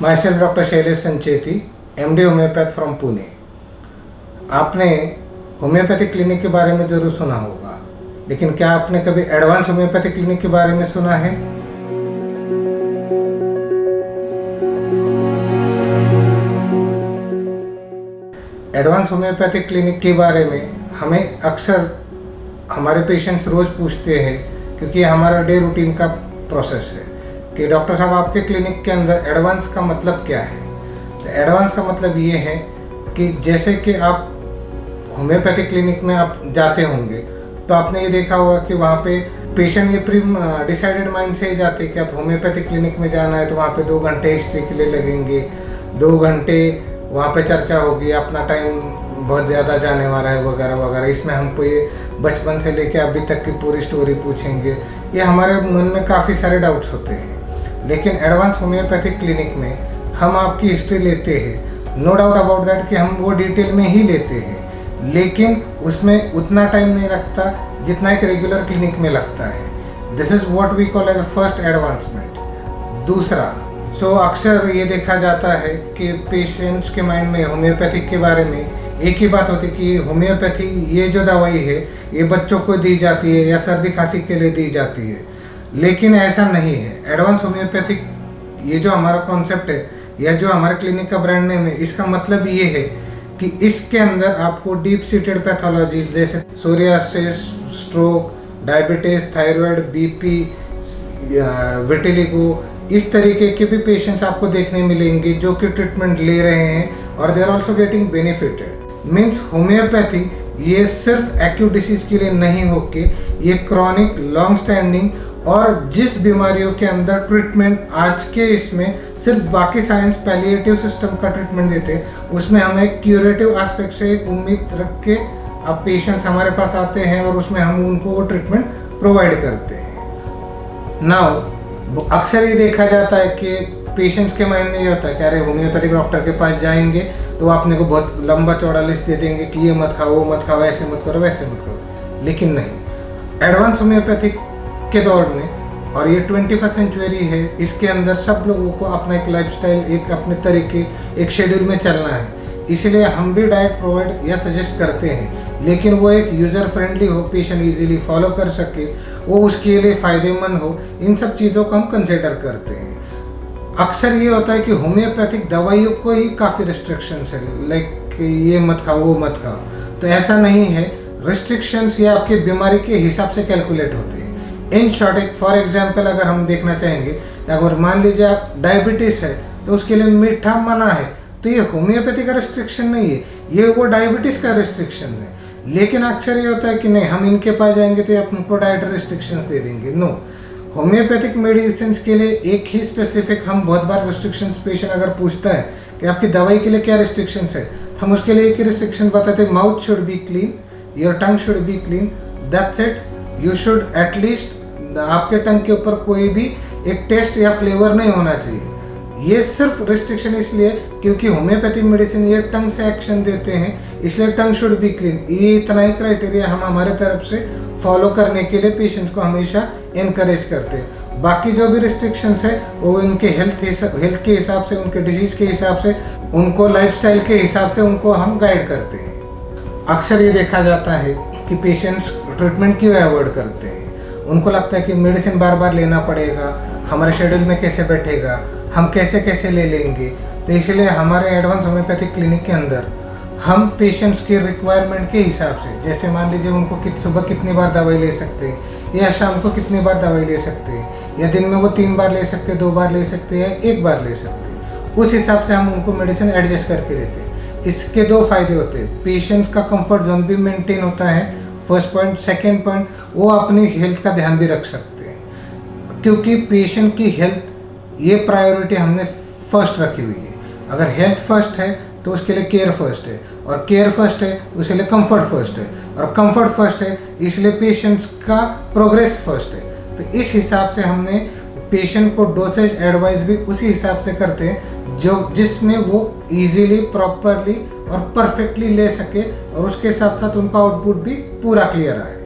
Myself Dr. Shailesh Sancheti, MD homeopath from Pune. आपने homeopathic clinic के बारे में ज़रूर सुना होगा, लेकिन क्या आपने कभी एडवांस होम्योपैथिक क्लिनिक के बारे में सुना है? एडवांस होम्योपैथिक क्लिनिक के बारे में हमें अक्सर हमारे पेशेंट्स रोज़ पूछते हैं, क्योंकि हमारा डे रूटीन का प्रोसेस है कि डॉक्टर साहब आपके क्लिनिक के अंदर एडवांस का मतलब क्या है। तो एडवांस का मतलब ये है कि जैसे कि आप होम्योपैथिक क्लिनिक में आप जाते होंगे तो आपने ये देखा होगा कि वहाँ पे पेशेंट ये प्री डिसाइडेड माइंड से ही जाते हैं कि आप होम्योपैथिक क्लिनिक में जाना है तो वहाँ पे 2 घंटे हिस्ट्री के लिए लगेंगे, 2 घंटे वहाँ पे चर्चा होगी, अपना टाइम बहुत ज़्यादा जाने वाला है वगैरह वगैरह। इसमें हमको ये बचपन से लेके अभी तक की पूरी स्टोरी पूछेंगे, ये हमारे मन में काफ़ी सारे डाउट्स होते हैं। लेकिन एडवांस होम्योपैथिक क्लिनिक में हम आपकी हिस्ट्री लेते हैं, नो डाउट अबाउट दैट कि हम वो डिटेल में ही लेते हैं, लेकिन उसमें उतना टाइम नहीं लगता जितना एक रेगुलर क्लिनिक में लगता है। This is what we call as a first advancement. दूसरा, अक्सर ये देखा जाता है कि पेशेंट्स के माइंड में होम्योपैथिक के बारे में एक ही बात होती है कि होम्योपैथी ये जो दवाई है ये बच्चों को दी जाती है या सर्दी खांसी के लिए दी जाती है, लेकिन ऐसा नहीं है। एडवांस होम्योपैथिक ये जो हमारा कॉन्सेप्ट है या जो हमारे क्लिनिक का ब्रांड नेम है, इसका मतलब ये है कि इसके अंदर आपको डीप सीटेड पैथोलॉजीज जैसे psoriasis, stroke, diabetes, thyroid, BP, vitiligo, इस तरीके के भी पेशेंट्स आपको देखने मिलेंगे जो कि ट्रीटमेंट ले रहे हैं और they are also getting benefited. Means homeopathy ये सिर्फ एक्यूट डिसीज के लिए नहीं होके ये क्रॉनिक, लॉन्ग स्टैंडिंग और जिस बीमारियों के अंदर ट्रीटमेंट आज के इसमें सिर्फ बाकी साइंस पैलिएटिव सिस्टम का ट्रीटमेंट देते हैं, उसमें हम एक क्यूरेटिव एस्पेक्ट से एक उम्मीद रख के अब पेशेंट्स हमारे पास आते हैं और उसमें हम उनको वो ट्रीटमेंट प्रोवाइड करते हैं। नाउ अक्सर ये देखा जाता है कि पेशेंट्स के माइंड में ये होता है कि अरे होम्योपैथिक डॉक्टर के पास जाएंगे तो आपने को बहुत लंबा चौड़ा लिस्ट दे देंगे कि ये मत खाओ, वो मत खाओ, ऐसे मत करो, वैसे मत करो। लेकिन नहीं, एडवांस होम्योपैथिक के दौर में और ये 21st सेंचुरी है, इसके अंदर सब लोगों को अपना एक लाइफस्टाइल, एक अपने तरीके, एक शेड्यूल में चलना है। इसलिए हम भी डाइट प्रोवाइड या सजेस्ट करते हैं, लेकिन वो एक यूज़र फ्रेंडली हो, पेशेंट इजीली फॉलो कर सके, वो उसके लिए फ़ायदेमंद हो, इन सब चीज़ों को हम कंसिडर करते हैं। अक्सर ये होता है कि होम्योपैथिक दवाइयों को ही काफ़ी रिस्ट्रिक्शंस है, लाइक ये मत खाओ, वो मत खाओ। तो ऐसा नहीं है, रिस्ट्रिक्शंस ये आपकी बीमारी के हिसाब से कैलकुलेट होते हैं। इन शॉर्ट, एक फॉर एग्जाम्पल अगर हम देखना चाहेंगे, अगर मान लीजिए आप डायबिटीज़ है तो उसके लिए मीठा मना है, तो ये होम्योपैथी का रिस्ट्रिक्शन नहीं है, ये वो डायबिटीज़ का रिस्ट्रिक्शन है। लेकिन अक्सर ये होता है कि नहीं, हम इनके पास जाएंगे तो ये अपने डाइट रिस्ट्रिक्शंस दे देंगे। नो, होम्योपैथिक मेडिसिन के लिए एक ही स्पेसिफिक, हम बहुत बार रिस्ट्रिक्शंस पेशेंट अगर पूछता है कि आपकी दवाई के लिए क्या रिस्ट्रिक्शंस है, हम उसके लिए एक ही रिस्ट्रिक्शन बताते हैं, mouth should be clean, your tongue should be clean, that's it. You should at least, आपके टंग के ऊपर कोई भी एक टेस्ट या फ्लेवर नहीं होना चाहिए। ये सिर्फ रिस्ट्रिक्शन इसलिए क्योंकि होम्योपैथिक मेडिसिन ये टंग से एक्शन देते हैं, इसलिए टंग शुड बी क्लीन। ये इतना ही क्राइटेरिया हम हमारे तरफ से फॉलो करने के लिए पेशेंट्स को हमेशा इनकरेज करते हैं। बाकी जो भी रिस्ट्रिक्शंस है वो इनके हेल्थ के हिसाब से, उनके डिजीज़ के हिसाब से, उनको लाइफस्टाइल के हिसाब से उनको हम गाइड करते हैं। अक्सर ये देखा जाता है कि पेशेंट्स ट्रीटमेंट क्यों अवॉइड करते हैं, उनको लगता है कि मेडिसिन बार बार लेना पड़ेगा, हमारे शेड्यूल में कैसे बैठेगा, हम कैसे कैसे ले लेंगे। तो इसलिए हमारे एडवांस होम्योपैथिक क्लिनिक के अंदर हम पेशेंट्स के रिक्वायरमेंट के हिसाब से, जैसे मान लीजिए उनको सुबह कितनी बार दवाई ले सकते हैं या शाम को कितनी बार दवाई ले सकते हैं, या दिन में वो 3 बार ले सकते हैं, 2 बार ले सकते हैं, 1 बार ले सकते हैं, उस हिसाब से हम उनको मेडिसिन एडजस्ट करके देते हैं। इसके 2 फायदे होते हैं, पेशेंट्स का कंफर्ट जोन भी मेंटेन होता है, फर्स्ट पॉइंट। सेकेंड पॉइंट, वो अपनी हेल्थ का ध्यान भी रख सकते हैं, क्योंकि पेशेंट की हेल्थ ये प्रायोरिटी हमने फर्स्ट रखी हुई है। अगर हेल्थ फर्स्ट है तो उसके लिए केयर फर्स्ट है, और केयर फर्स्ट है उसके लिए कंफर्ट फर्स्ट है, और कंफर्ट फर्स्ट है इसलिए पेशेंट्स का प्रोग्रेस फर्स्ट है। तो इस हिसाब से हमने पेशेंट को डोसेज एडवाइस भी उसी हिसाब से करते हैं जो जिसमें वो इजीली, प्रॉपरली और परफेक्टली ले सके, और उसके साथ साथ उनका आउटपुट भी पूरा क्लियर आए।